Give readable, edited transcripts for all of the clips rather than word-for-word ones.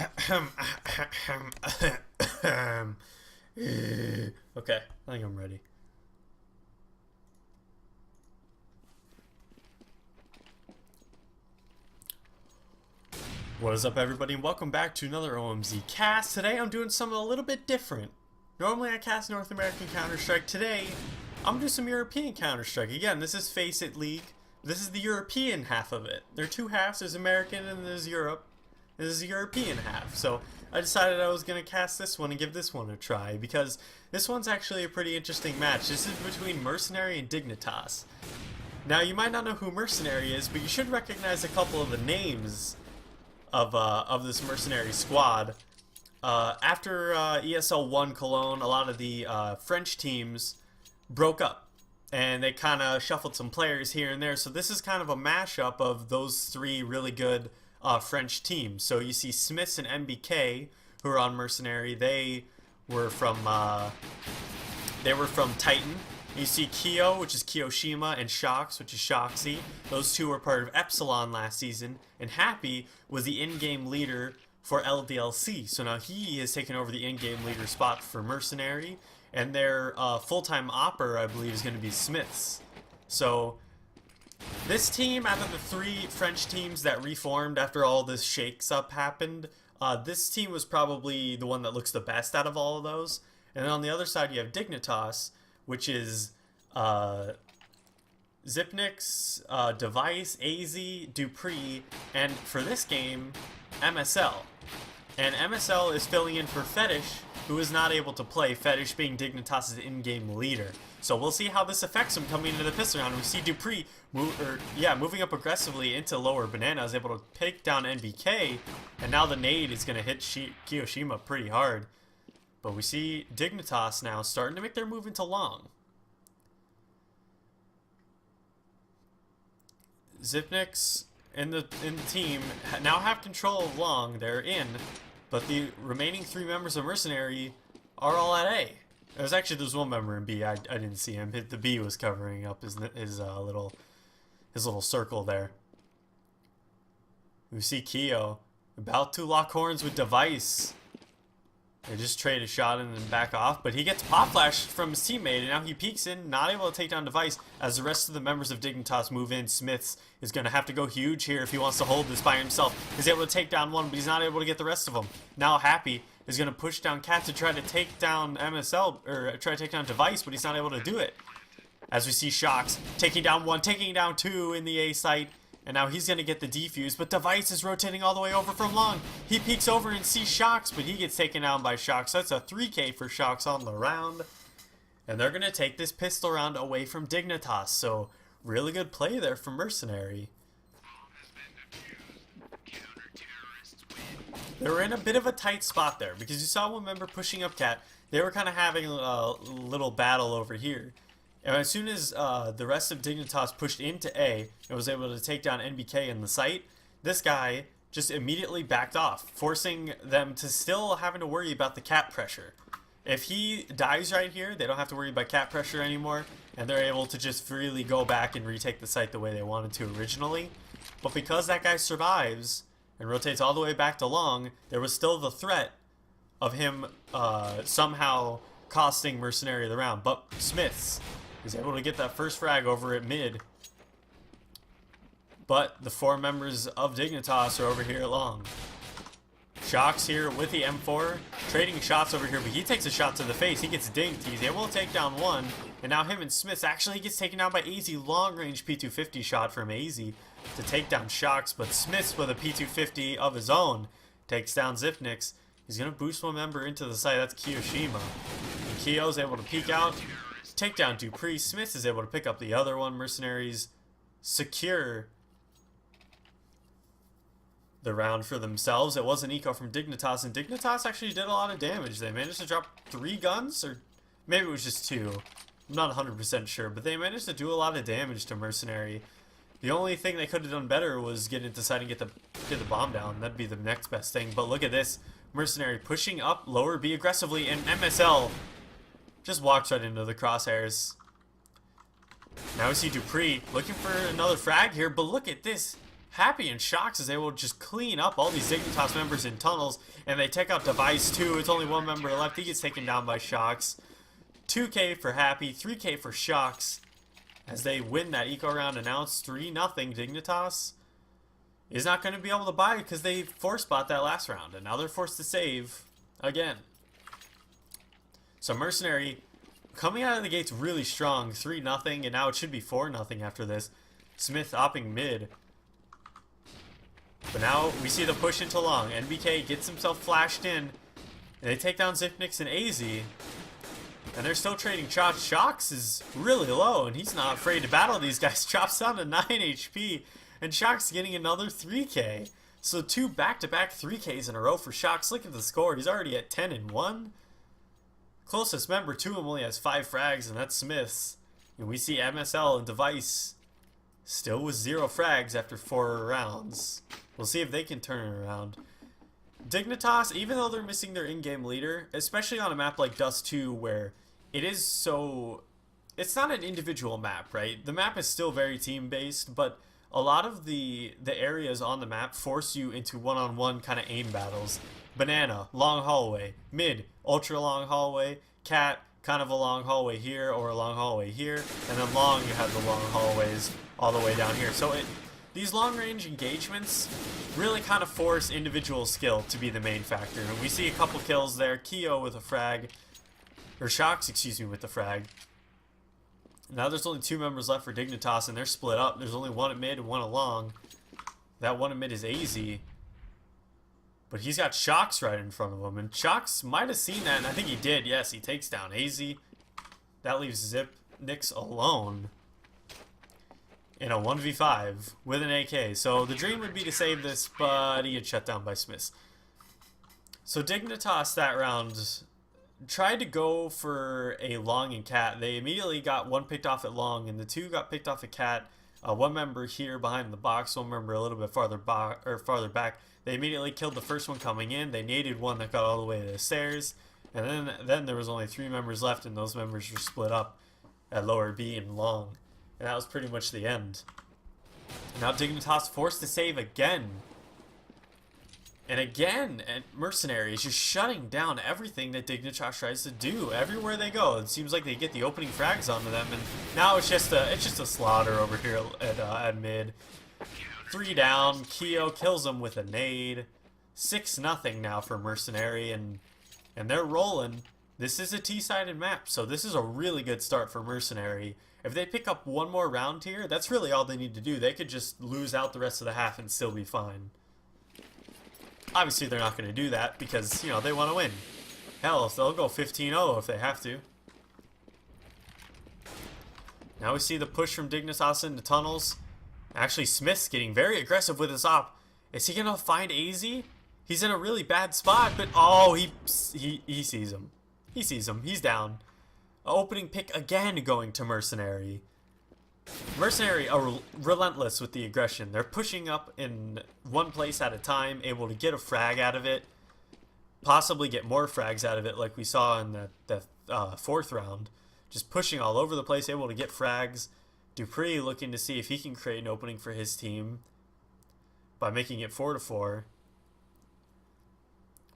Okay, I think I'm ready. What is up, everybody, and welcome back to another OMZ cast. Today I'm doing something a little bit different. Normally I cast North American Counter-Strike. Today I'm doing some European Counter-Strike. Again, this is Faceit League. This is the European half of it. There are two halves. There's American and there's Europe. This is the European half. So I decided I was going to cast this one and give this one a try, because this one's actually a pretty interesting match. This is between Mercenary and Dignitas. Now, you might not know who Mercenary is, but you should recognize a couple of the names of this Mercenary squad. After ESL 1 Cologne, a lot of the French teams broke up, and they kind of shuffled some players here and there. So this is kind of a mashup of those three really good French teams. So you see Smiths and MBK, who are on Mercenary. They were from Titan. You see Kyo, which is Kiyoshima, and Shox, which is Shoxy. Those two were part of Epsilon last season, and Happy was the in-game leader for LDLC. So now he has taken over the in-game leader spot for Mercenary, and their full-time opper, I believe, is going to be Smiths. So this team, out of the three French teams that reformed after all this shakes-up happened, this team was probably the one that looks the best out of all of those. And then on the other side, you have Dignitas, which is Zipnix, Device, AZ, Dupree, and for this game, MSL. And MSL is filling in for Fetish, who is not able to play, Fetish being Dignitas' in-game leader. So we'll see how this affects him coming into the pistol round. We see Dupree moving up aggressively into lower banana, is able to take down NBK, and now the nade is going to hit Kiyoshima pretty hard. But we see Dignitas now starting to make their move into long. Zipnix and the team now have control of long. They're in, but the remaining three members of Mercenary are all at A. There's one member in B. I didn't see him. The B was covering up his little circle there. We see Kyo about to lock horns with Device. They just trade a shot and then back off, but he gets pop flashed from his teammate, and now he peeks in, not able to take down Device. As the rest of the members of Dignitas move in, Smiths is going to have to go huge here if he wants to hold this by himself. He's able to take down one, but he's not able to get the rest of them. Now Happy is going to push down Cat to try to take down MSL, or try to take down Device, but he's not able to do it. As we see Shox taking down one, taking down two in the A site. And now he's going to get the defuse, but Device is rotating all the way over from long. He peeks over and sees Shox, but he gets taken down by Shox. That's a 3K for Shox on the round. And they're going to take this pistol round away from Dignitas. So, really good play there from Mercenary. They were in a bit of a tight spot there, because you saw one member pushing up Cat. They were kind of having a little battle over here. And as soon as the rest of Dignitas pushed into A and was able to take down NBK in the site, this guy just immediately backed off, forcing them to still having to worry about the Cat pressure. If he dies right here, they don't have to worry about Cat pressure anymore, and they're able to just freely go back and retake the site the way they wanted to originally. But because that guy survives and rotates all the way back to long, there was still the threat of him somehow costing Mercenary the round. But Smiths is able to get that first frag over at mid. But the four members of Dignitas are over here at long. Shox here with the M4, trading shots over here, but he takes a shot to the face. He gets dinked. He's able to take down one, and now him and Smiths actually gets taken down by AZ. Long-range P250 shot from AZ to take down Shox, but Smiths with a P250 of his own takes down Zipnix. He's going to boost one member into the site. That's Kiyoshima. And Kyo's able to peek out, take down Dupree. Smith is able to pick up the other one. Mercenaries secure the round for themselves. It was an eco from Dignitas, and Dignitas actually did a lot of damage. They managed to drop 3 guns, or maybe it was just 2. I'm not 100% sure, but they managed to do a lot of damage to Mercenary. The only thing they could have done better was get into site and get the bomb down. That'd be the next best thing. But look at this. Mercenary pushing up lower B aggressively, and MSL just walks right into the crosshairs. Now we see Dupree looking for another frag here, but look at this. Happy and Shocks is able to just clean up all these Dignitas members in tunnels, and they take out Device too. It's only one member left. He gets taken down by Shocks. 2K for Happy, 3K for Shocks. As they win that eco round, announced 3-0. Dignitas is not going to be able to buy because they force bought that last round, and now they're forced to save again. So Mercenary coming out of the gates really strong, 3-0, and now it should be 4-0 after this. Smith opping mid. But now we see the push into long. NBK gets himself flashed in, and they take down Zipnix and AZ. And they're still trading shots. Shocks is really low, and he's not afraid to battle these guys. Chops down to 9 HP, and Shocks getting another 3K. So 2 back-to-back 3Ks in a row for Shocks. Look at the score. He's already at 10 and 1. Closest member to him only has 5 frags, and that's Smith's. And we see MSL and Device still with 0 frags after 4 rounds. We'll see if they can turn it around. Dignitas, even though they're missing their in-game leader, especially on a map like Dust 2 where it is so... It's not an individual map, right? The map is still very team-based, but a lot of the areas on the map force you into one-on-one kind of aim battles. Banana, long hallway. Mid, ultra-long hallway. Cat, kind of a long hallway here or a long hallway here. And then long, you have the long hallways all the way down here. So these long-range engagements really kind of force individual skill to be the main factor. And we see a couple kills there. Keo with a frag. Or Shocks, excuse me, with the frag. Now there's only 2 members left for Dignitas, and they're split up. There's only one at mid and one at long. That one at mid is AZ. But he's got Shocks right in front of him. And Shocks might have seen that, and I think he did. Yes, he takes down AZ. That leaves Zipnix alone in a 1v5 with an AK. So the dream would be to save this, but he gets shut down by Smiths. So Dignitas that round tried to go for a long and cat. They immediately got one picked off at long, and the 2 got picked off at cat. One member here behind the box, one member a little bit farther back. They immediately killed the first one coming in. They naded one that got all the way to the stairs, and then there was only 3 members left, and those members were split up at lower B and long. And that was pretty much the end. Now Dignitas forced to save again. And again, Mercenary is just shutting down everything that Dignitas tries to do. Everywhere they go, it seems like they get the opening frags onto them. And now it's just a slaughter over here at mid. 3 down. Keo kills him with a nade. 6-0 now for Mercenary, and they're rolling. This is a T-sided map, so this is a really good start for Mercenary. If they pick up one more round here, that's really all they need to do. They could just lose out the rest of the half and still be fine. Obviously, they're not going to do that because, you know, they want to win. Hell, they'll go 15-0 if they have to. Now we see the push from Dignitas into tunnels. Actually, Smith's getting very aggressive with his op. Is he going to find AZ? He's in a really bad spot, but oh, he sees him. He sees him. He's down. Opening pick again going to Mercenary. Mercenary are relentless with the aggression. They're pushing up in one place at a time, able to get a frag out of it, possibly get more frags out of it like we saw in the 4th round. Just pushing all over the place, able to get frags. Dupree looking to see if he can create an opening for his team by making it 4-4.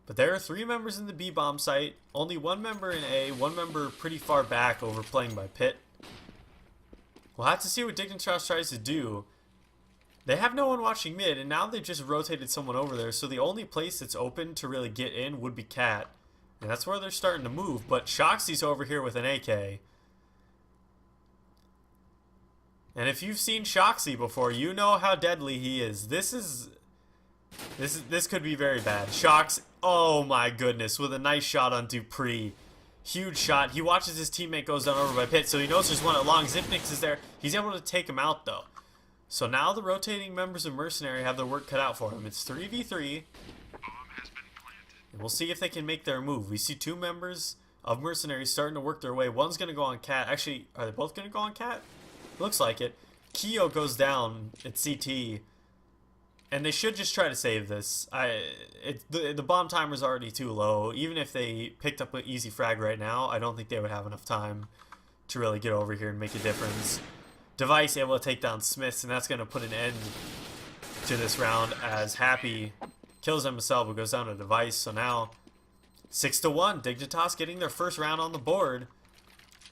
But there are 3 members in the B bomb site, only 1 member in A, 1 member pretty far back overplaying by Pit. We'll have to see what Dignitas tries to do. They have no one watching mid, and now they've just rotated someone over there, so the only place that's open to really get in would be Cat. And that's where they're starting to move, but Shoxy's over here with an AK. And if you've seen Shoxy before, you know how deadly he is. This could be very bad. Shox, oh my goodness, with a nice shot on Dupree. Huge shot. He watches his teammate goes down over by Pit, so he knows there's one at long. Zipnix is there. He's able to take him out, though. So now the rotating members of Mercenary have their work cut out for him. It's 3v3. And we'll see if they can make their move. We see 2 members of Mercenary starting to work their way. One's going to go on Cat. Actually, are they both going to go on Cat? Looks like it. Keo goes down at CT. And they should just try to save this. The bomb timer's already too low. Even if they picked up an easy frag right now, I don't think they would have enough time to really get over here and make a difference. Device able to take down Smiths, and that's going to put an end to this round as Happy kills himself but goes down to Device. So now 6-1, Dignitas getting their first round on the board.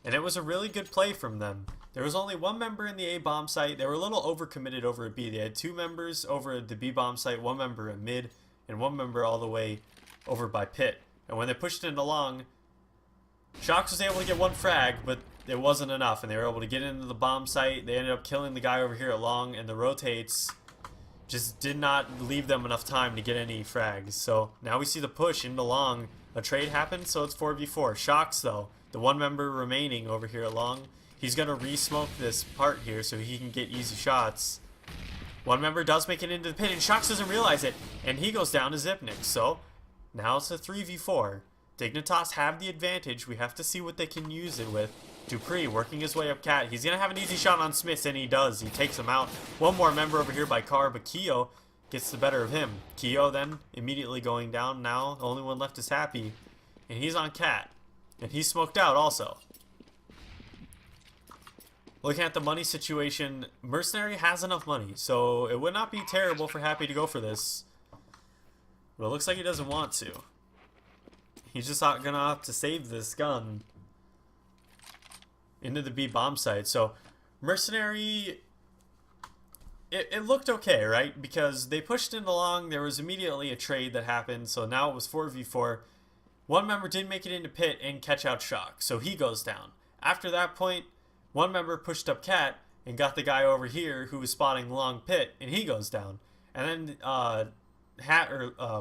And it was a really good play from them. There was only one member in the A bomb site. They were a little overcommitted over at B. They had 2 members over at the B bomb site, 1 member at mid, and 1 member all the way over by pit. And when they pushed it along, Shox was able to get 1 frag, but it wasn't enough, and they were able to get into the bomb site. They ended up killing the guy over here at long, and the rotates just did not leave them enough time to get any frags. So now we see the push into long. A trade happened, so it's 4v4. Shox, though, the 1 member remaining over here at long, he's going to re-smoke this part here so he can get easy shots. 1 member does make it into the pit, and Shox doesn't realize it, and he goes down to Zipnik. So now it's a 3v4. Dignitas have the advantage. We have to see what they can use it with. Dupree working his way up Cat. He's going to have an easy shot on Smiths, and he does. He takes him out. 1 more member over here by Carr, but Keo gets the better of him. Keo then immediately going down. Now the only one left is Happy, and he's on Cat. And he's smoked out also. Looking at the money situation, Mercenary has enough money, so it would not be terrible for Happy to go for this. But it looks like he doesn't want to. He's just not going to have to save this gun into the B bomb site. So Mercenary, it looked okay, right? Because they pushed it along. There was immediately a trade that happened. So now it was 4v4. 1 member did make it into pit and catch out Shock. So he goes down. After that point, 1 member pushed up Cat and got the guy over here who was spotting long pit, and he goes down. And then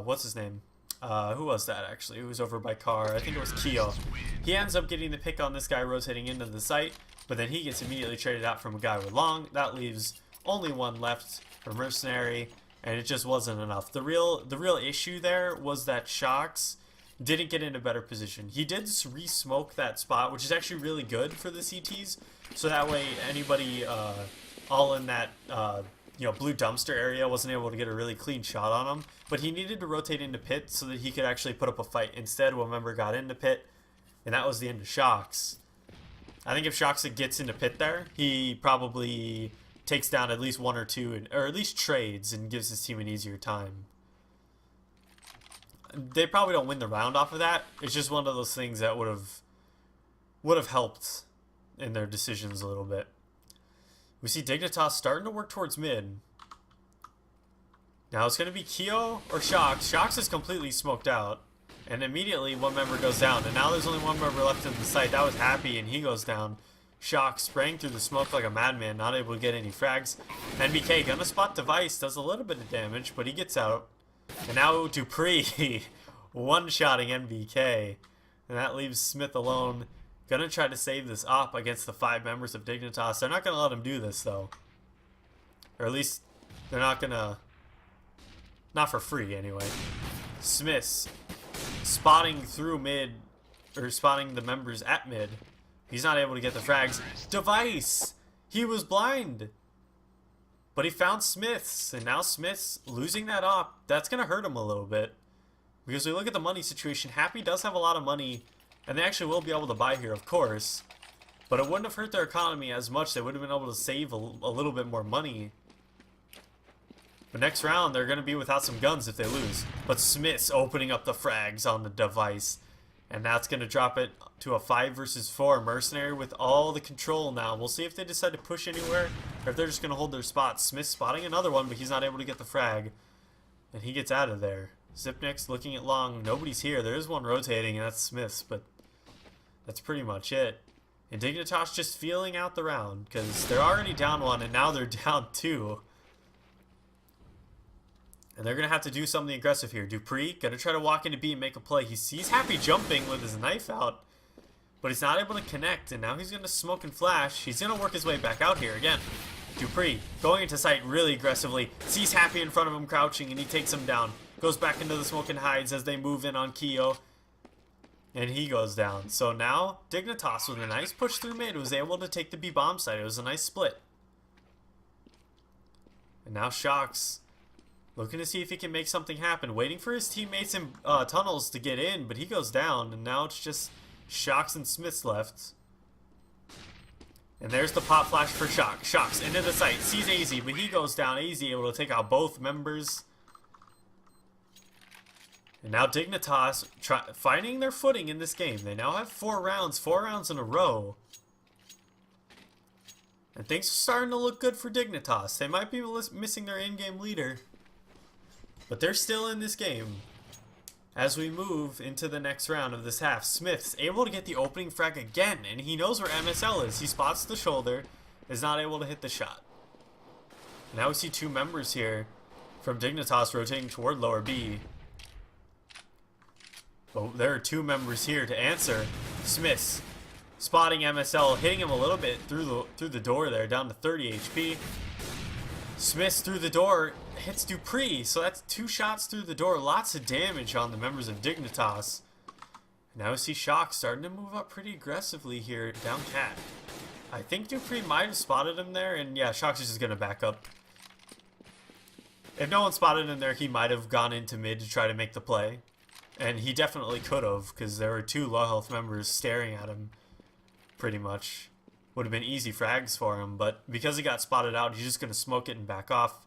what's his name? Who was that actually? Who was over by Carr? I think it was Keo. He ends up getting the pick on this guy rotating into the site, but then he gets immediately traded out from a guy with long. That leaves only 1 left for Mercenary, and it just wasn't enough. The real issue there was that Shox didn't get in a better position. He did re-smoke that spot, which is actually really good for the CTs, so that way anybody all in that blue dumpster area wasn't able to get a really clean shot on him. But he needed to rotate into pit so that he could actually put up a fight. Instead, 1 member got into pit, and that was the end of Shox. I think if Shox gets into pit there, he probably takes down at least 1 or 2, or at least trades and gives his team an easier time. They probably don't win the round off of that. It's just one of those things that would have helped in their decisions a little bit. We see Dignitas starting to work towards mid. Now it's going to be Keo or Shox. Shox is completely smoked out. And immediately 1 member goes down. And now there's only 1 member left in the site. That was Happy, and he goes down. Shox spraying through the smoke like a madman, not able to get any frags. NBK gonna spot Device, does a little bit of damage, but he gets out. And now Dupree one-shotting NBK. And that leaves Smith alone. Gonna try to save this up against the 5 members of Dignitas. They're not gonna let him do this though. Or at least they're not gonna... Not for free anyway. Smith's spotting through mid, or spotting the members at mid. He's not able to get the frags. Device! He was blind! But he found Smith's, and now Smith's losing that op. That's going to hurt him a little bit. Because we look at the money situation, Happy does have a lot of money, and they actually will be able to buy here, of course. But it wouldn't have hurt their economy as much. They would have been able to save a little bit more money. But next round, they're going to be without some guns if they lose. But Smith's opening up the frags on the Device. And that's going to drop it to a 5 versus 4. Mercenary with all the control now. We'll see if they decide to push anywhere or if they're just going to hold their spot. Smith spotting another one, but he's not able to get the frag. And he gets out of there. Zipnik's looking at long. Nobody's here. There is one rotating, and that's Smith's, but that's pretty much it. And Dignitas just feeling out the round because they're already down 1, and now they're down 2. And they're going to have to do something aggressive here. Dupree going to try to walk into B and make a play. He sees Happy jumping with his knife out, but he's not able to connect. And now he's going to smoke and flash. He's going to work his way back out here again. Dupree going into sight really aggressively. Sees Happy in front of him crouching, and he takes him down. Goes back into the smoke and hides as they move in on Keo. And he goes down. So now Dignitas with a nice push through mid was able to take the B bomb site. It was a nice split. And now Shox looking to see if he can make something happen. Waiting for his teammates in tunnels to get in, but he goes down. And now it's just Shox and Smiths left. And there's the pop flash for Shock. Shock's into the site. Sees AZ, but he goes down. AZ able to take out both members. And now Dignitas finding their footing in this game. They now have 4 rounds in a row. And things are starting to look good for Dignitas. They might be missing their in-game leader, but they're still in this game. As we move into the next round of this half, Smith's able to get the opening frag again, and he knows where MSL is. He spots the shoulder, is not able to hit the shot. Now we see 2 members here from Dignitas rotating toward lower B. But there are 2 members here to answer. Smith's spotting MSL, hitting him a little bit through the door there, down to 30 HP. Smith's through the door hits Dupree, so that's 2 shots through the door. Lots of damage on the members of Dignitas. Now we see Shock starting to move up pretty aggressively here, down Cat. I think Dupree might have spotted him there, and yeah, Shock's just going to back up. If no one spotted him there, he might have gone into mid to try to make the play. And he definitely could have, because there were 2 low health members staring at him, pretty much. Would have been easy frags for him, but because he got spotted out, he's just going to smoke it and back off.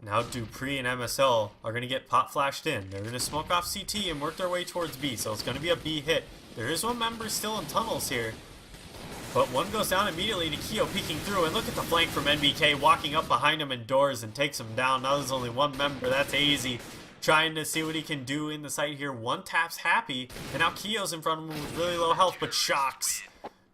Now Dupree and MSL are going to get pop flashed in. They're going to smoke off CT and work their way towards B, so it's going to be a B hit. There is 1 member still in tunnels here, but 1 goes down immediately to Keo peeking through, and look at the flank from NBK walking up behind him in doors and takes him down. Now there's only 1 member, that's AZ, trying to see what he can do in the site here. 1 tap's happy, and now Keo's in front of him with really low health, but Shocks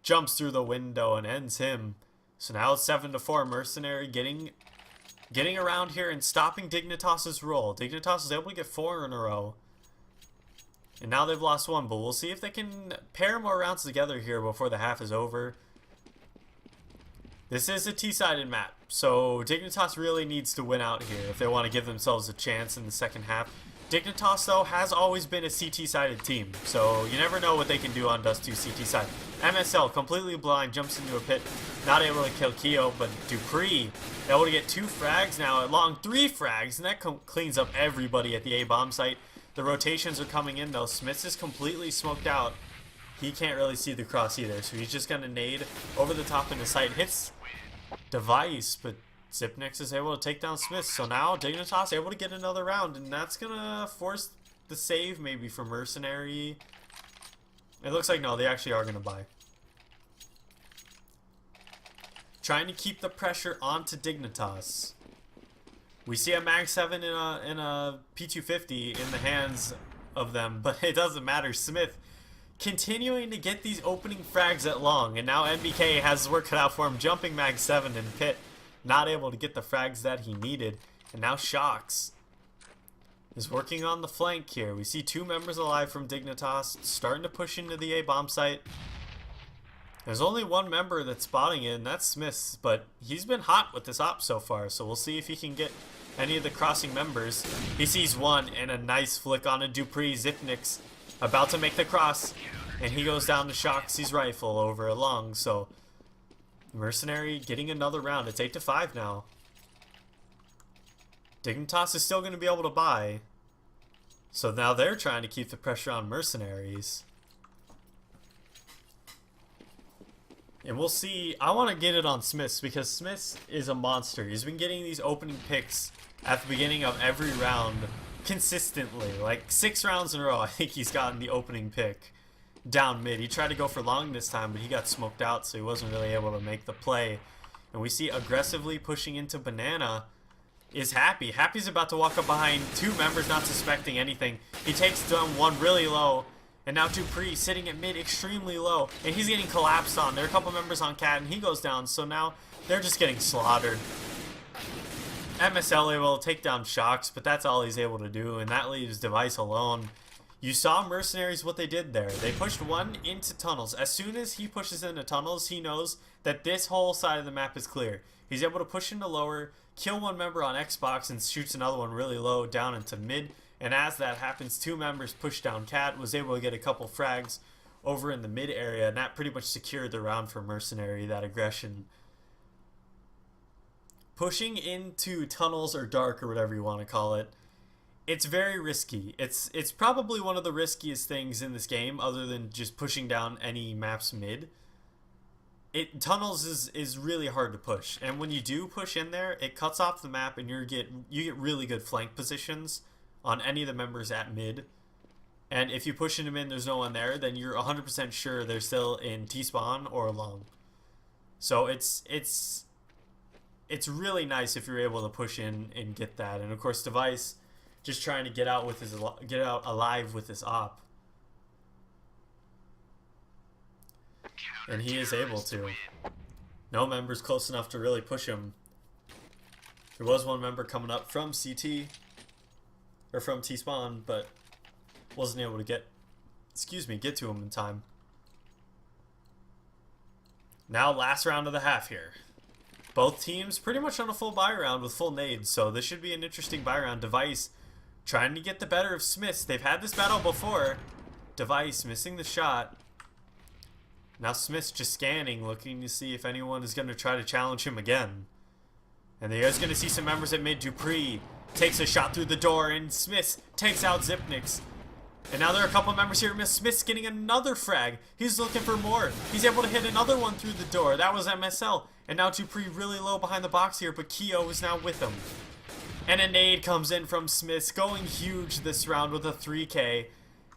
jumps through the window and ends him. So now it's 7-4. Mercenary getting around here and stopping Dignitas' roll. Dignitas is able to get 4 in a row. And now they've lost 1, but we'll see if they can pair more rounds together here before the half is over. This is a T-sided map, so Dignitas really needs to win out here if they want to give themselves a chance in the second half. Dignitas, though, has always been a CT-sided team, so you never know what they can do on Dust 2 CT side. MSL, completely blind, jumps into a pit, not able to kill Keo, but Dupree able to get 2 frags now, along 3 frags, and that cleans up everybody at the A-bomb site. The rotations are coming in, though. Smiths is completely smoked out. He can't really see the cross either, so he's just going to nade over the top in the site. Hits Device, but Zipnix is able to take down Smiths. So now Dignitas able to get another round, and that's going to force the save maybe for Mercenary. It looks like no, they actually are going to buy. Trying to keep the pressure onto Dignitas. We see a Mag 7 in a P250 in the hands of them, but it doesn't matter. Smith continuing to get these opening frags at long, and now NBK has his work cut out for him, jumping Mag 7 and Pit, not able to get the frags that he needed. And now Shocks is working on the flank here. We see 2 members alive from Dignitas, starting to push into the A-bomb site. There's only 1 member that's spotting it, and that's Smiths, but he's been hot with this op so far, so we'll see if he can get any of the crossing members. He sees 1, and a nice flick on a Dupree. Zipnix about to make the cross, and he goes down to Shoxy's rifle over a lung, so Mercenary getting another round. It's 8-5 now. Dignitas is still going to be able to buy, so now they're trying to keep the pressure on Mercenaries. And we'll see. I want to get it on Smiths because Smiths is a monster. He's been getting these opening picks at the beginning of every round consistently. Like 6 rounds in a row, I think he's gotten the opening pick down mid. He tried to go for long this time, but he got smoked out, so he wasn't really able to make the play. And we see aggressively pushing into Banana is Happy. Happy's about to walk up behind 2 members, not suspecting anything. He takes down 1 really low. And now Dupree sitting at mid extremely low, and he's getting collapsed on. There are a couple members on Cat, and he goes down, so now they're just getting slaughtered. MSL able to take down Shocks, but that's all he's able to do, and that leaves Device alone. You saw Mercenaries what they did there. They pushed 1 into tunnels. As soon as he pushes into tunnels, he knows that this whole side of the map is clear. He's able to push into lower, kill 1 member on Xbox, and shoots another one really low down into mid. And as that happens, 2 members push down Cat, was able to get a couple frags over in the mid area, and that pretty much secured the round for Mercenary, that aggression. Pushing into tunnels or dark or whatever you want to call it It's very risky. It's probably one of the riskiest things in this game, other than just pushing down any maps mid. Tunnels is really hard to push, and when you do push in there, it cuts off the map, and you get really good flank positions on any of the members at mid. And if you push them in, there's no one there, then you're 100% sure they're still in T-spawn or long. So it's really nice if you're able to push in and get that. And of course, Device just trying to get out alive with his op. And he is able to. No member's close enough to really push him. There was one member coming up from CT, or from T-spawn, but wasn't able to get to him in time. Now last round of the half here. Both teams pretty much on a full buy round with full nades, so this should be an interesting buy round. Device trying to get the better of Smiths. They've had this battle before. Device missing the shot. Now Smith's just scanning, looking to see if anyone is going to try to challenge him again. And there's going to see some members at mid. Dupree takes a shot through the door, and Smith takes out Zipnix. And now there are a couple members here. Smith's getting another frag. He's looking for more. He's able to hit another one through the door. That was MSL. And now Dupree really low behind the box here, but Keo is now with him. And a nade comes in from Smiths, going huge this round with a 3K.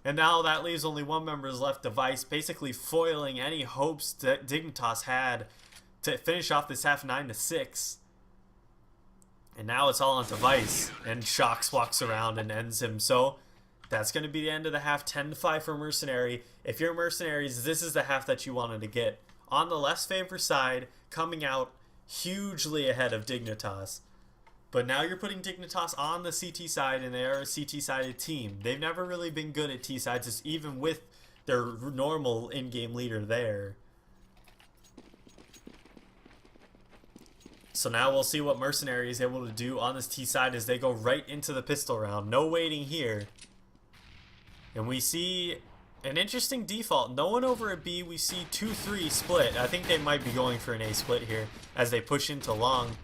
And now that leaves only one member left, Device, basically foiling any hopes that Dignitas had to finish off this half 9-6. And now it's all on Device, and Shox walks around and ends him. So that's going to be the end of the half, 10-5 for Mercenary. If you're Mercenaries, this is the half that you wanted to get. On the less favored side, coming out hugely ahead of Dignitas. But now you're putting Dignitas on the CT side, and they are a CT-sided team. They've never really been good at T-sides, even with their normal in-game leader there. So now we'll see what Mercenary is able to do on this T-side as they go right into the pistol round. No waiting here. And we see an interesting default. No one over at B. We see 2-3 split. I think they might be going for an A split here as they push into long.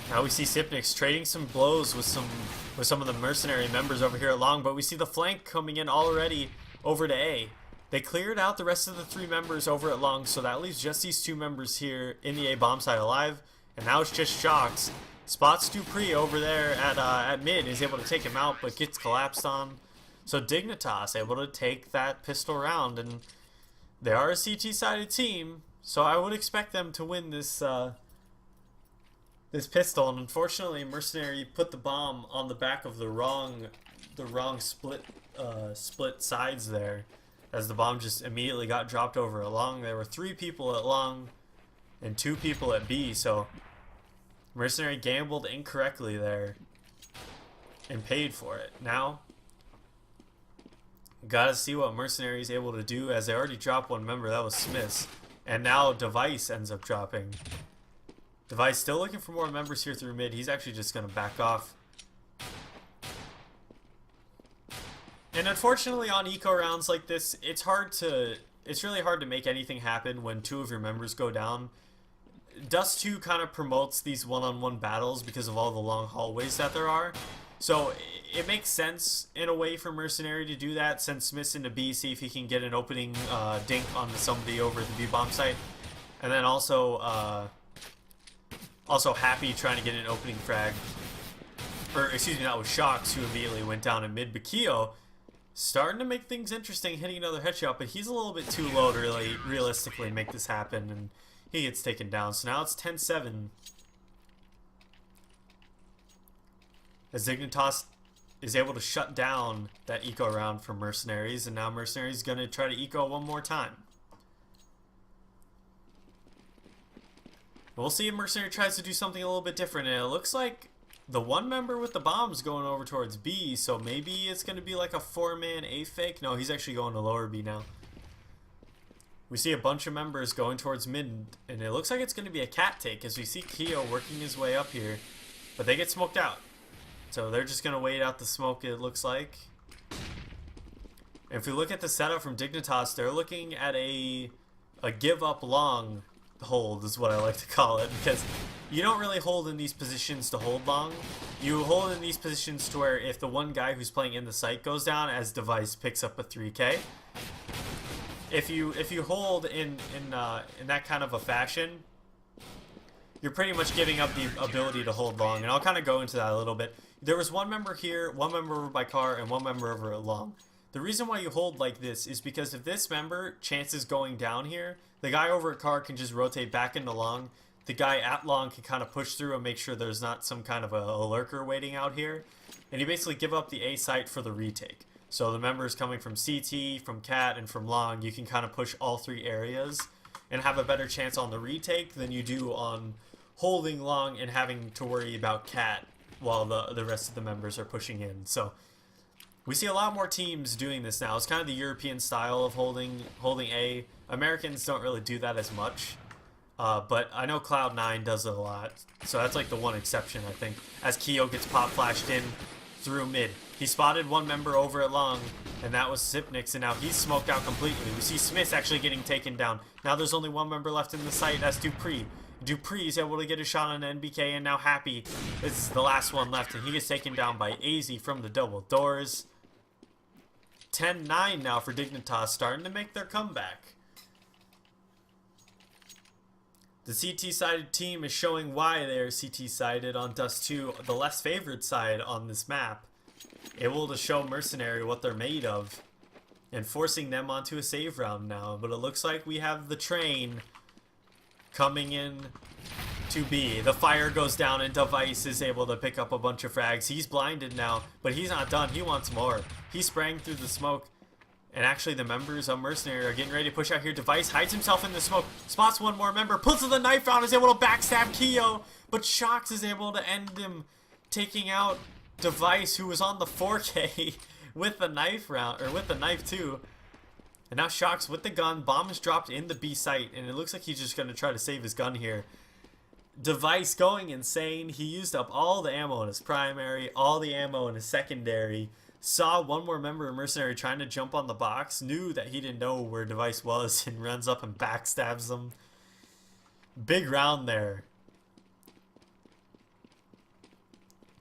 Now we see Sipnix trading some blows with some of the Mercenary members over here at long, but we see the flank coming in already over to A. They cleared out the rest of the 3 members over at long, so that leaves just these 2 members here in the A bomb side alive. And now it's just Shox. Spots Dupree over there at mid, is able to take him out, but gets collapsed on. So Dignitas able to take that pistol round, and they are a CT-sided team, so I would expect them to win this this pistol. And unfortunately, Mercenary put the bomb on the back of the wrong split sides there, as the bomb just immediately got dropped over at long. There were 3 people at long and 2 people at B, so Mercenary gambled incorrectly there and paid for it. Now gotta see what Mercenary is able to do, as they already dropped one member. That was Smiths. And now Device ends up dropping. Device still looking for more members here through mid. He's actually just going to back off. And unfortunately on eco rounds like this, it's really hard to make anything happen when 2 of your members go down. Dust 2 kind of promotes these one-on-one battles because of all the long hallways that there are. So it makes sense in a way for Mercenary to do that, send Smiths into B, see if he can get an opening dink onto somebody over at the B bomb site. And then also Happy trying to get an opening frag. Or excuse me, that was Shox, who immediately went down in mid. Bakio starting to make things interesting, hitting another headshot, but he's a little bit too low to really realistically make this happen, and he gets taken down. So now it's 10-7. As Dignitas is able to shut down that eco round for Mercenaries, and now Mercenaries going to try to eco one more time. We'll see if Mercenary tries to do something a little bit different, and it looks like the one member with the bomb's going over towards B, so maybe it's going to be like a 4-man A fake. No, he's actually going to lower B now. We see a bunch of members going towards mid, and it looks like it's going to be a cat take as we see Keo working his way up here, but they get smoked out. So they're just going to wait out the smoke, it looks like. And if we look at the setup from Dignitas, they're looking at a give up long hold is what I like to call it, because you don't really hold in these positions to hold long. You hold in these positions to where if the one guy who's playing in the site goes down, as Device picks up a 3K. If you hold in that kind of a fashion, you're pretty much giving up the ability to hold long, and I'll kind of go into that a little bit. There was one member here, one member over by car, and one member over at long. The reason why you hold like this is because if this member chances going down here, the guy over at car can just rotate back into long. The guy at long can kind of push through and make sure there's not some kind of a lurker waiting out here. And you basically give up the A site for the retake. So the members coming from CT, from cat, and from long, you can kind of push all three areas and have a better chance on the retake than you do on holding long and having to worry about cat while the rest of the members are pushing in. So we see a lot more teams doing this now. It's kind of the European style of holding A. Americans don't really do that as much. But I know Cloud9 does it a lot. So that's like the one exception, I think. As Keo gets pop flashed in through mid. He spotted one member over at long, and that was Zipnix, and now he's smoked out completely. We see Smith actually getting taken down. Now there's only one member left in the site. That's Dupree. Dupree's able to get a shot on NBK, and now Happy is the last one left, and he gets taken down by AZ from the double doors. 10-9 now for Dignitas, starting to make their comeback. The CT-sided team is showing why they are CT-sided on Dust 2, the less favored side on this map. Able to show Mercenary what they're made of, and forcing them onto a save round now. But it looks like we have the train coming in to B. The fire goes down and Device is able to pick up a bunch of frags. He's blinded now, but he's not done. He wants more. He's spraying through the smoke. And actually the members of Mercenary are getting ready to push out here. Device hides himself in the smoke, spots one more member, pulls the knife out, is able to backstab Keo, but Shox is able to end him, taking out Device, who was on the 4K with the knife round, or with the knife too. And now Shox with the gun, bomb is dropped in the B site, and it looks like he's just going to try to save his gun here. Device going insane. He used up all the ammo in his primary, all the ammo in his secondary. Saw one more member of Mercenary trying to jump on the box, knew that he didn't know where Device was, and runs up and backstabs him. Big round there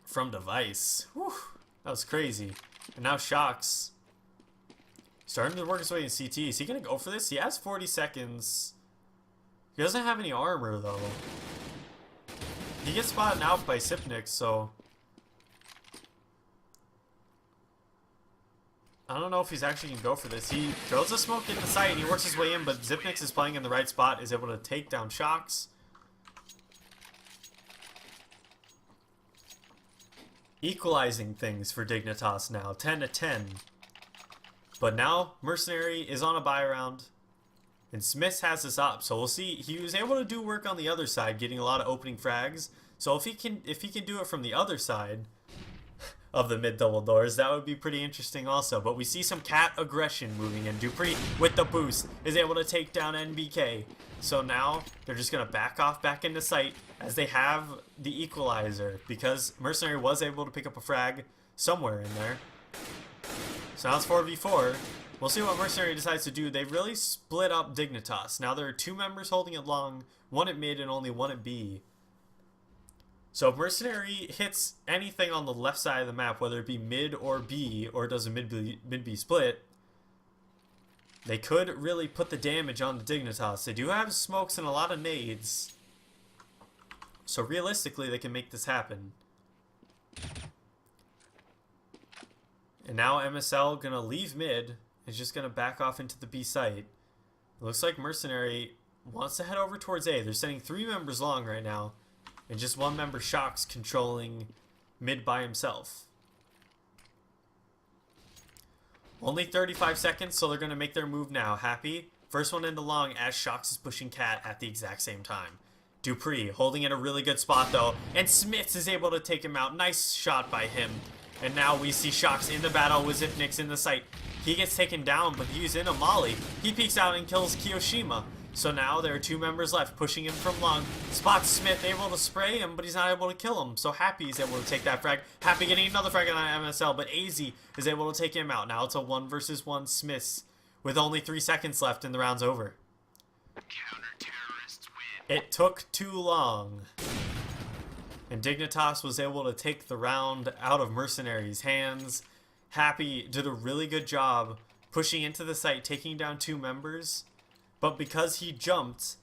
from Device. Whew, that was crazy. And now Shox starting to work his way in CT. Is he going to go for this? He has 40 seconds. He doesn't have any armor, though. He gets spotted out by Zipnix, so I don't know if he's actually going to go for this. He throws a smoke in the site and he works his way in, but Zipnix is playing in the right spot, is able to take down Shox. Equalizing things for Dignitas now, 10-10. But now Mercenary is on a buy round, and Smith has this up, so we'll see. He was able to do work on the other side, getting a lot of opening frags. So if he can do it from the other side of the mid double doors, that would be pretty interesting also. But we see some cat aggression moving in. Dupree with the boost is able to take down NBK. So now they're just going to back off back into sight as they have the equalizer, because Mercenary was able to pick up a frag somewhere in there. So now it's 4v4. We'll see what Mercenary decides to do. They've really split up Dignitas. Now there are two members holding it long, one at mid and only one at B. So if Mercenary hits anything on the left side of the map, whether it be mid or B, or does a mid-B split, they could really put the damage on the Dignitas. They do have smokes and a lot of nades, so realistically they can make this happen. And now MSL gonna leave mid, is just gonna back off into the B site. It looks like Mercenary wants to head over towards A. They're sending 3 members long right now, and just one member Shox controlling mid by himself. Only 35 seconds, so they're going to make their move now. Happy. First one into long as Shox is pushing cat at the exact same time. Dupree holding in a really good spot though, and Smiths is able to take him out. Nice shot by him. And now we see Shox in the battle with Zipnix in the site. He gets taken down, but he's in a molly. He peeks out and kills Kiyoshima. So now there are 2 members left, pushing him from long. Spots Smith, able to spray him, but he's not able to kill him. So Happy is able to take that frag. Happy getting another frag on MSL, but AZ is able to take him out. Now it's a 1 versus 1 Smiths with only 3 seconds left and the round's over. Counter-terrorists win. It took too long. And Dignitas was able to take the round out of Mercenary's hands. Happy did a really good job pushing into the site, taking down 2 members. But because he jumped,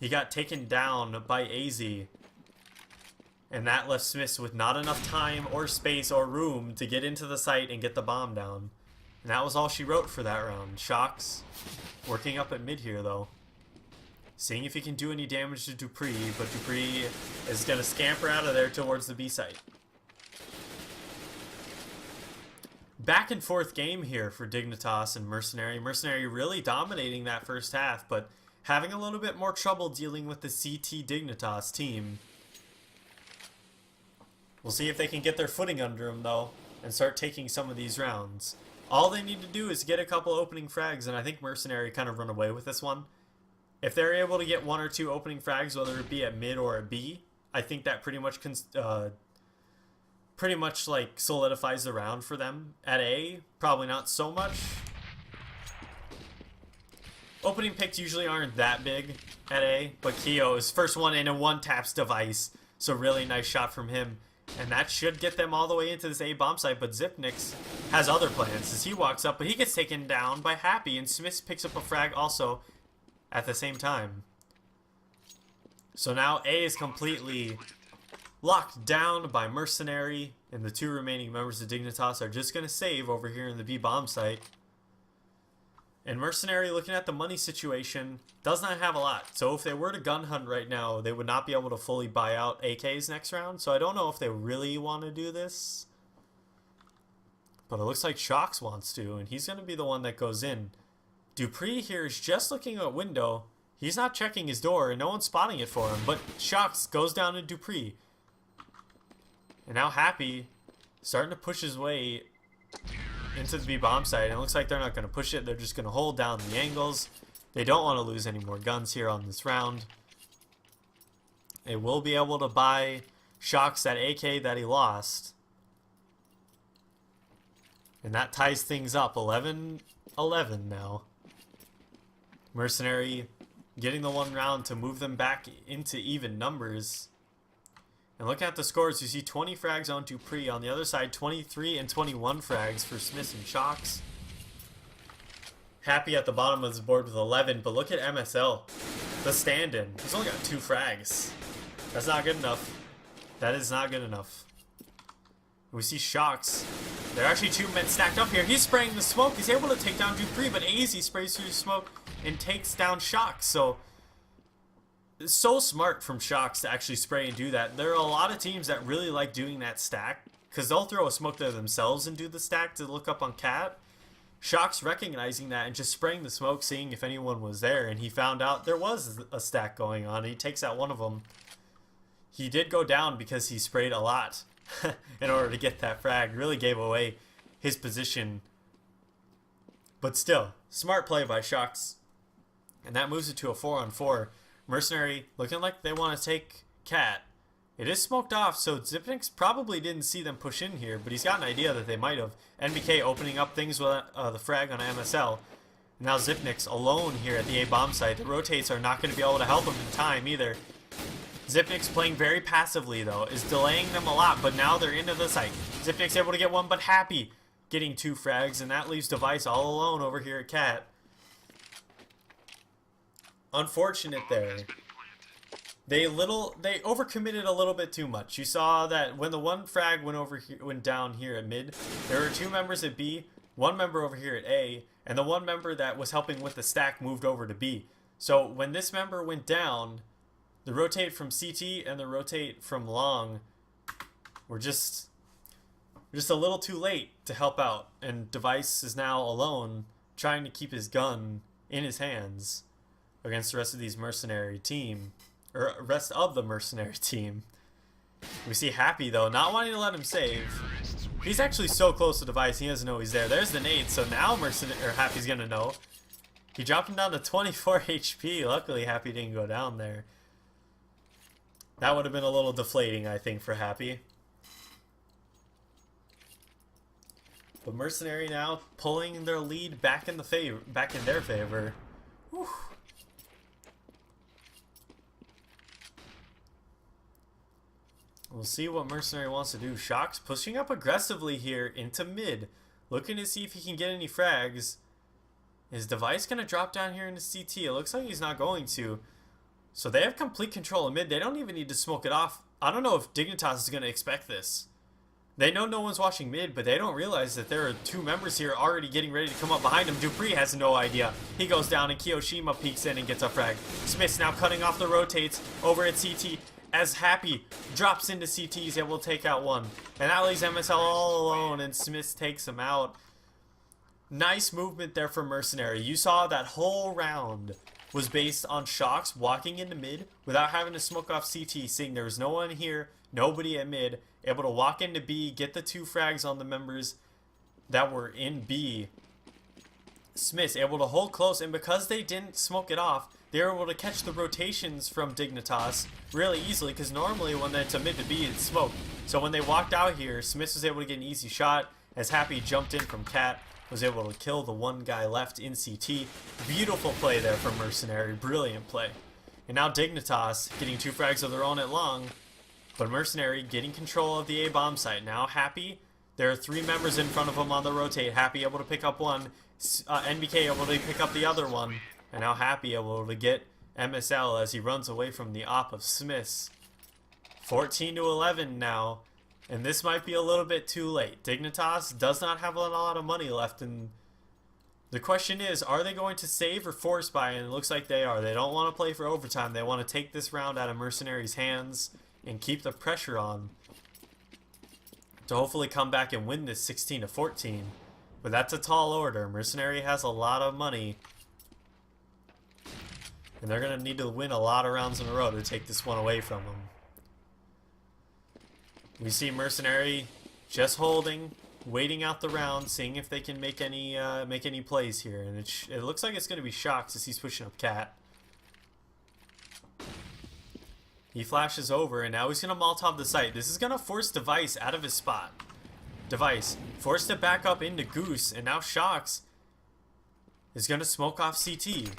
he got taken down by AZ. And that left Smiths with not enough time or space or room to get into the site and get the bomb down. And that was all she wrote for that round. Shocks working up at mid here though. Seeing if he can do any damage to Dupree, but Dupree is going to scamper out of there towards the B site. Back and forth game here for Dignitas and Mercenary. Mercenary really dominating that first half, but having a little bit more trouble dealing with the CT Dignitas team. We'll see if they can get their footing under them though and start taking some of these rounds. All they need to do is get a couple opening frags, and I think Mercenary kind of run away with this one. If they're able to get 1 or 2 opening frags, whether it be at mid or at B, I think that pretty much like solidifies the round for them. At A, probably not so much. Opening picks usually aren't that big at A, but Keo is first one in and 1 taps device, so really nice shot from him. And that should get them all the way into this A bomb site, but Zipnix has other plans as he walks up, but he gets taken down by Happy, and Smith picks up a frag also at the same time. So now A is completely locked down by Mercenary, and the 2 remaining members of Dignitas are just going to save over here in the B bomb site. And Mercenary, looking at the money situation, does not have a lot. So if they were to gun hunt right now, they would not be able to fully buy out AKs next round. So I don't know if they really want to do this. But it looks like Shocks wants to, and he's going to be the one that goes in. Dupree here is just looking at window. He's not checking his door, and no one's spotting it for him. But Shocks goes down to Dupree. And now Happy starting to push his way into the B bomb site. And it looks like they're not going to push it. They're just going to hold down the angles. They don't want to lose any more guns here on this round. They will be able to buy Shocks that AK that he lost. And that ties things up. 11-11 now. Mercenary getting the 1 round to move them back into even numbers. And looking at the scores, you see 20 frags on Dupree. On the other side, 23 and 21 frags for Smith and Shocks. Happy at the bottom of the board with 11, but look at MSL. The stand-in. He's only got 2 frags. That's not good enough. That is not good enough. We see Shocks. There are actually 2 men stacked up here. He's spraying the smoke. He's able to take down Dupree, but AZ sprays through the smoke and takes down Shocks. So, it's so smart from Shocks to actually spray and do that. There are a lot of teams that really like doing that stack, because they'll throw a smoke there themselves and do the stack to look up on Cat. Shocks recognizing that and just spraying the smoke, seeing if anyone was there, and he found out there was a stack going on, and he takes out one of them. He did go down because he sprayed a lot in order to get that frag. Really gave away his position. But still, smart play by Shocks. And that moves it to a 4-on-4. Mercenary looking like they want to take Cat. It is smoked off, so Zipnix probably didn't see them push in here, but he's got an idea that they might have. NBK opening up things with the frag on MSL. Now Zipnix alone here at the A bomb site. The rotates are not going to be able to help him in time either. Zipnix playing very passively though, is delaying them a lot, but now they're into the site. Zipnix able to get one, but Happy getting 2 frags, and that leaves Device all alone over here at Cat. Unfortunate there. They overcommitted a little bit too much. You saw that when the 1 frag went down here at mid, there were 2 members at B, 1 member over here at A, and the 1 member that was helping with the stack moved over to B. So when this member went down, the rotate from CT and the rotate from Long were just a little too late to help out, and Device is now alone trying to keep his gun in his hands against the rest of these Mercenary team. Or rest of the Mercenary team. We see Happy though, not wanting to let him save. He's actually so close to Device, he doesn't know he's there. There's the nade, so now Happy's gonna know. He dropped him down to 24 HP. Luckily, Happy didn't go down there. That would have been a little deflating, I think, for Happy. But Mercenary now pulling their lead back in their favor. Whew. see what Mercenary wants to do. Shock's pushing up aggressively here into mid. Looking to see if he can get any frags. Is Device going to drop down here into CT? It looks like he's not going to. So they have complete control of mid. They don't even need to smoke it off. I don't know if Dignitas is going to expect this. They know no one's watching mid, but they don't realize that there are two members here already getting ready to come up behind him. Dupree has no idea. He goes down and Kiyoshima peeks in and gets a frag. Smith's now cutting off the rotates over at CT as Happy drops into CT. He's able to take out one. And that leaves MSL all alone and Smith takes him out. Nice movement there from Mercenary. You saw that whole round was based on Shocks walking into mid without having to smoke off CT, seeing there was no one here, nobody at mid, able to walk into B, get the 2 frags on the members that were in B. Smith's able to hold close, and because they didn't smoke it off, they were able to catch the rotations from Dignitas really easily, because normally when it's a mid to B, it's smoke. So when they walked out here, Smith was able to get an easy shot as Happy jumped in from Cat, was able to kill the one guy left in CT. Beautiful play there from Mercenary, brilliant play. And now Dignitas getting 2 frags of their own at long, but Mercenary getting control of the A bomb site. Now Happy, there are 3 members in front of him on the rotate. Happy able to pick up one, NBK able to pick up the other one, and now Happy able to get MSL as he runs away from the op of Smiths. 14-11 now, and this might be a little bit too late. Dignitas does not have a lot of money left, and the question is, are they going to save or force buy? And it looks like they are. They don't want to play for overtime. They want to take this round out of Mercenary's hands and keep the pressure on to hopefully come back and win this 16-14. But that's a tall order. Mercenary has a lot of money, and they're going to need to win a lot of rounds in a row to take this one away from them. We see Mercenary just holding, waiting out the round, seeing if they can make any plays here. And it looks like it's going to be Shocks as he's pushing up Cat. He flashes over, and now he's going to Molotov the site. This is going to force Device out of his spot. Device forced to back up into Goose, and now Shocks is going to smoke off CT.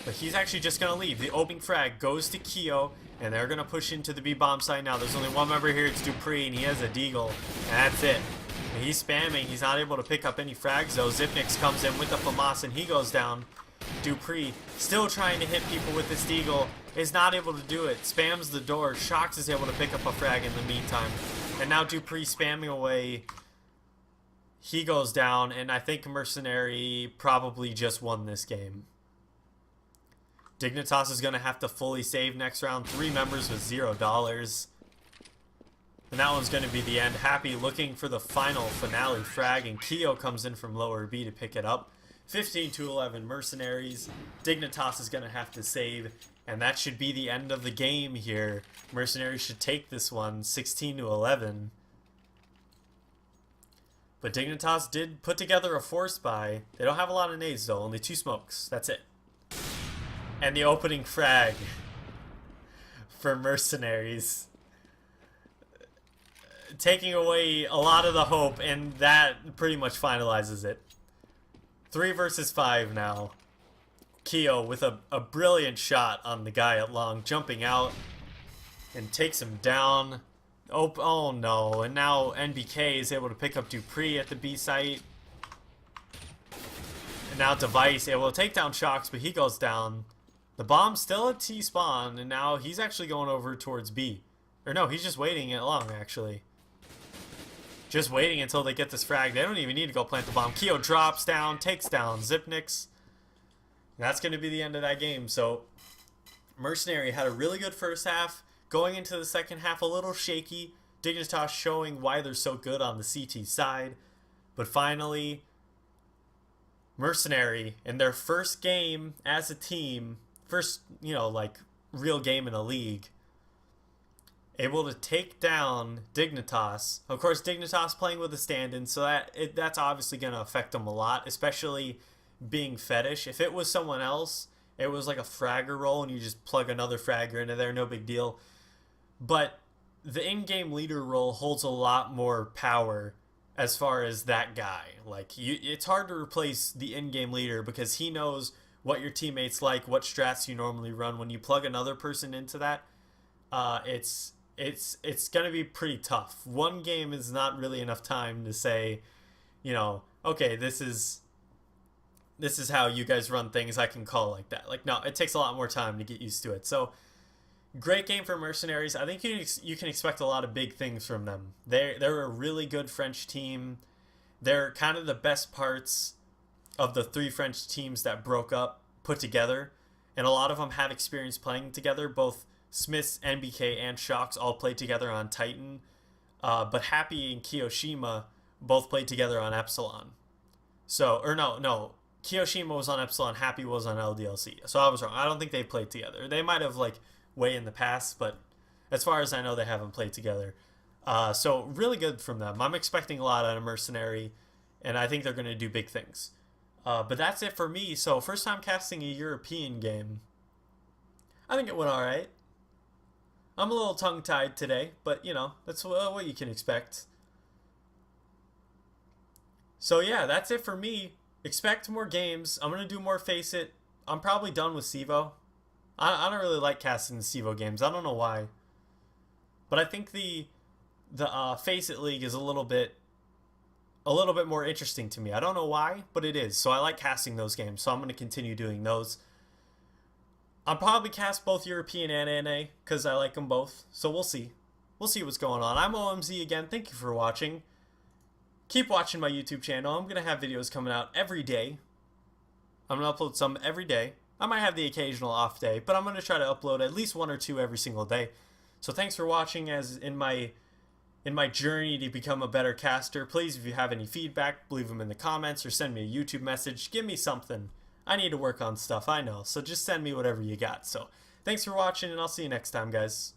But he's actually just going to leave. The opening frag goes to Kyo, and they're going to push into the B bomb site now. There's only one member here. It's Dupree, and he has a deagle, and that's it. And he's spamming. He's not able to pick up any frags, though. Zipnix comes in with the FAMAS, and he goes down. Dupree still trying to hit people with this deagle. Is not able to do it. Spams the door. Shocks is able to pick up a frag in the meantime. And now Dupree spamming away. He goes down, and I think Mercenary probably just won this game. Dignitas is going to have to fully save next round. 3 members with $0. And that one's going to be the end. Happy looking for the final finale frag, and Kyo comes in from lower B to pick it up. 15-11 Mercenaries. Dignitas is going to have to save, and that should be the end of the game here. Mercenaries should take this one 16-11. But Dignitas did put together a force buy. They don't have a lot of nades though, only 2 smokes. That's it. And the opening frag for Mercenaries, taking away a lot of the hope, and that pretty much finalizes it. 3 versus 5 now. Kyo with a brilliant shot on the guy at long, jumping out and takes him down. Oh no, and now NBK is able to pick up Dupree at the B site. And now Device able to take down Shocks, but he goes down. The bomb's still at T-spawn, and now he's actually going over towards B. Or no, he's just waiting at long, actually. Just waiting until they get this frag. They don't even need to go plant the bomb. Kyo drops down, takes down Zipnix. That's going to be the end of that game. So, Mercenary had a really good first half. Going into the second half, a little shaky. Dignitas showing why they're so good on the CT side. But finally, Mercenary, in their first game as a team, first, like, real game in a league, able to take down Dignitas. Of course, Dignitas playing with a stand-in, so that's obviously going to affect them a lot, especially being Fetish. If it was someone else, it was like a fragger roll, and you just plug another fragger into there, no big deal. But the in-game leader role holds a lot more power as far as that guy. Like, it's hard to replace the in-game leader because he knows what your teammates like, what strats you normally run. When you plug another person into that, it's gonna be pretty tough. One game is not really enough time to say, okay, this is how you guys run things. I can call like that. Like, no, it takes a lot more time to get used to it. So great game for Mercenaries. I think you can expect a lot of big things from them. They're a really good French team. They're kind of the best parts of the three French teams that broke up put together, and a lot of them have experience playing together. Both Smiths, NBK, and Shocks all played together on Titan, but Happy and Kiyoshima both played together on Epsilon. So, or no, Kiyoshima was on Epsilon, Happy was on LDLC. So I was wrong. I don't think they played together. They might have like way in the past, but as far as I know, they haven't played together. So really good from them. I'm expecting a lot out of Mercenary, and I think they're going to do big things. But that's it for me. So first time casting a European game. I think it went alright. I'm a little tongue-tied today, but that's what you can expect. So yeah, that's it for me. Expect more games. I'm going to do more Faceit. I'm probably done with CSGO. I don't really like casting the CSGO games. I don't know why. But I think the Faceit League is a little bit more interesting to me. I don't know why, but it is. So I like casting those games. So I'm going to continue doing those. I'll probably cast both European and NA because I like them both. So we'll see. We'll see what's going on. I'm OMZ again. Thank you for watching. Keep watching my YouTube channel. I'm going to have videos coming out every day. I'm going to upload some every day. I might have the occasional off day, but I'm going to try to upload at least 1 or 2 every single day. So thanks for watching as in my journey to become a better caster. Please, if you have any feedback, leave them in the comments or send me a YouTube message. Give me something. I need to work on stuff, I know. So just send me whatever you got. So thanks for watching, and I'll see you next time, guys.